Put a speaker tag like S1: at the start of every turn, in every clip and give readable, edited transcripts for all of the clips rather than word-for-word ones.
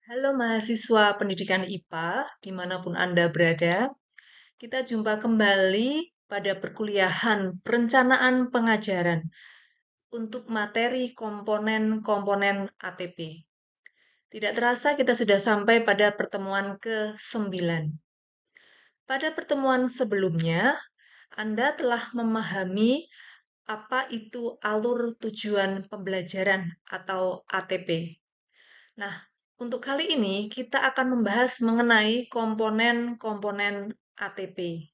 S1: Halo mahasiswa pendidikan IPA, dimanapun Anda berada. Kita jumpa kembali pada perkuliahan perencanaan pengajaran untuk materi komponen-komponen ATP. Tidak terasa kita sudah sampai pada pertemuan ke-9. Pada pertemuan sebelumnya, Anda telah memahami apa itu alur tujuan pembelajaran atau ATP. Nah, untuk kali ini kita akan membahas mengenai komponen-komponen ATP.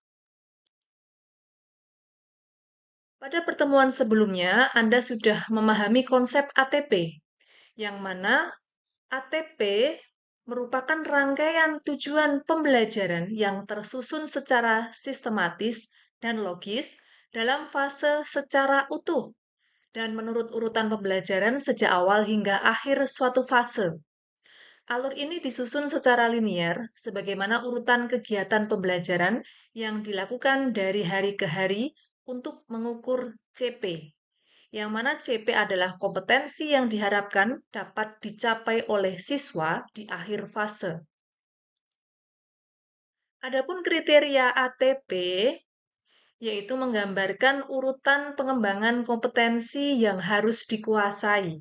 S1: Pada pertemuan sebelumnya, Anda sudah memahami konsep ATP, yang mana ATP merupakan rangkaian tujuan pembelajaran yang tersusun secara sistematis dan logis dalam fase secara utuh dan menurut urutan pembelajaran sejak awal hingga akhir suatu fase. Alur ini disusun secara linier, sebagaimana urutan kegiatan pembelajaran yang dilakukan dari hari ke hari untuk mengukur CP, yang mana CP adalah kompetensi yang diharapkan dapat dicapai oleh siswa di akhir fase. Adapun kriteria ATP, yaitu menggambarkan urutan pengembangan kompetensi yang harus dikuasai.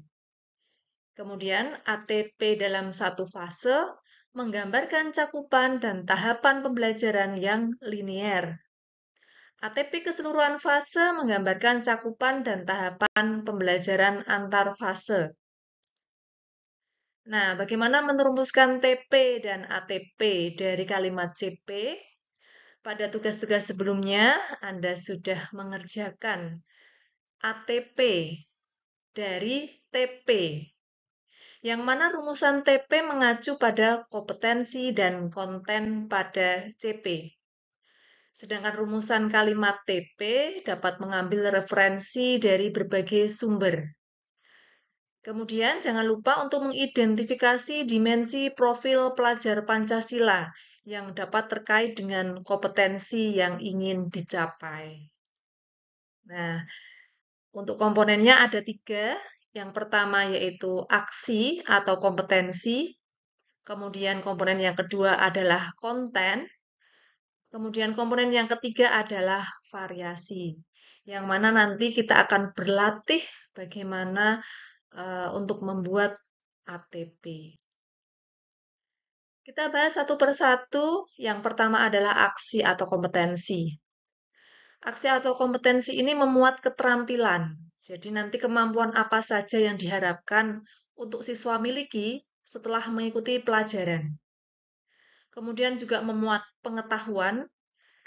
S1: Kemudian ATP dalam satu fase menggambarkan cakupan dan tahapan pembelajaran yang linier. ATP keseluruhan fase menggambarkan cakupan dan tahapan pembelajaran antar fase. Nah, bagaimana merumuskan TP dan ATP dari kalimat CP? Pada tugas-tugas sebelumnya, Anda sudah mengerjakan ATP dari TP, yang mana rumusan TP mengacu pada kompetensi dan konten pada CP. Sedangkan rumusan kalimat TP dapat mengambil referensi dari berbagai sumber. Kemudian jangan lupa untuk mengidentifikasi dimensi profil pelajar Pancasila yang dapat terkait dengan kompetensi yang ingin dicapai. Nah, untuk komponennya ada 3. Yang pertama yaitu aksi atau kompetensi. Kemudian komponen yang kedua adalah konten. Kemudian komponen yang ketiga adalah variasi. Yang mana nanti kita akan berlatih bagaimana untuk membuat ATP. Kita bahas satu persatu. Yang pertama adalah aksi atau kompetensi. Aksi atau kompetensi ini memuat keterampilan. Jadi nanti kemampuan apa saja yang diharapkan untuk siswa miliki setelah mengikuti pelajaran. Kemudian juga memuat pengetahuan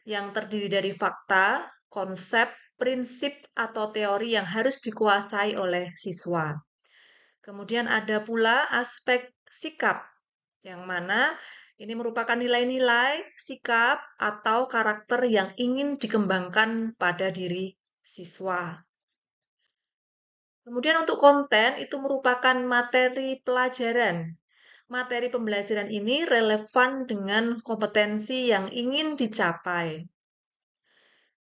S1: yang terdiri dari fakta, konsep, prinsip, atau teori yang harus dikuasai oleh siswa. Kemudian ada pula aspek sikap, yang mana ini merupakan nilai-nilai, sikap, atau karakter yang ingin dikembangkan pada diri siswa. Kemudian untuk konten, itu merupakan materi pelajaran. Materi pembelajaran ini relevan dengan kompetensi yang ingin dicapai.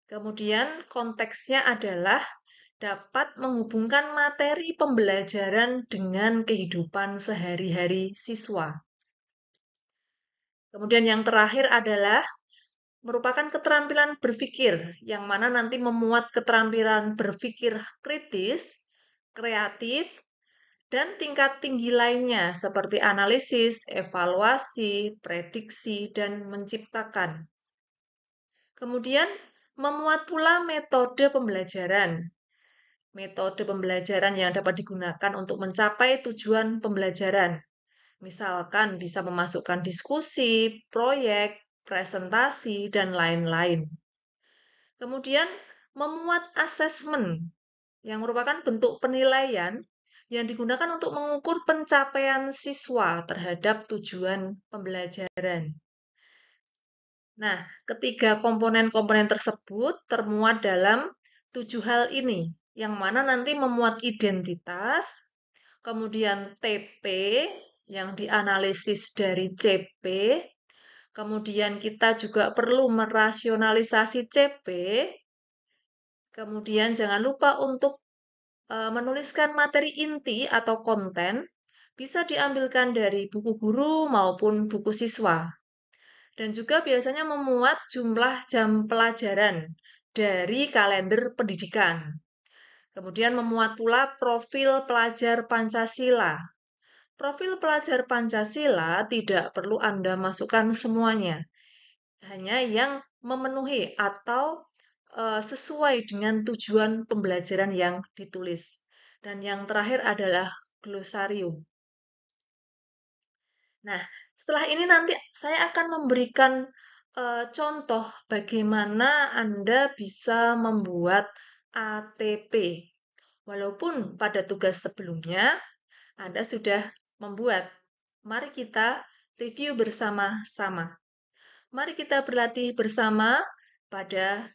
S1: Kemudian konteksnya adalah dapat menghubungkan materi pembelajaran dengan kehidupan sehari-hari siswa. Kemudian yang terakhir adalah merupakan keterampilan berpikir, yang mana nanti memuat keterampilan berpikir kritis, kreatif, dan tingkat tinggi lainnya seperti analisis, evaluasi, prediksi, dan menciptakan. Kemudian memuat pula metode pembelajaran. Metode pembelajaran yang dapat digunakan untuk mencapai tujuan pembelajaran. Misalkan bisa memasukkan diskusi, proyek, presentasi, dan lain-lain. Kemudian memuat asesmen yang merupakan bentuk penilaian yang digunakan untuk mengukur pencapaian siswa terhadap tujuan pembelajaran. Nah, ketiga komponen-komponen tersebut termuat dalam 7 hal ini, yang mana nanti memuat identitas, kemudian TP yang dianalisis dari CP, kemudian kita juga perlu merasionalisasi CP, kemudian jangan lupa untuk menuliskan materi inti atau konten, Bisa diambilkan dari buku guru maupun buku siswa. Dan juga biasanya memuat jumlah jam pelajaran dari kalender pendidikan. Kemudian memuat pula profil pelajar Pancasila. Profil pelajar Pancasila tidak perlu Anda masukkan semuanya, hanya yang memenuhi atau sesuai dengan tujuan pembelajaran yang ditulis. Dan yang terakhir adalah glosarium. Nah, setelah ini nanti saya akan memberikan contoh bagaimana Anda bisa membuat ATP. Walaupun pada tugas sebelumnya Anda sudah membuat. Mari kita review bersama-sama. Mari kita berlatih bersama pada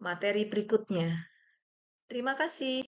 S1: materi berikutnya. Terima kasih.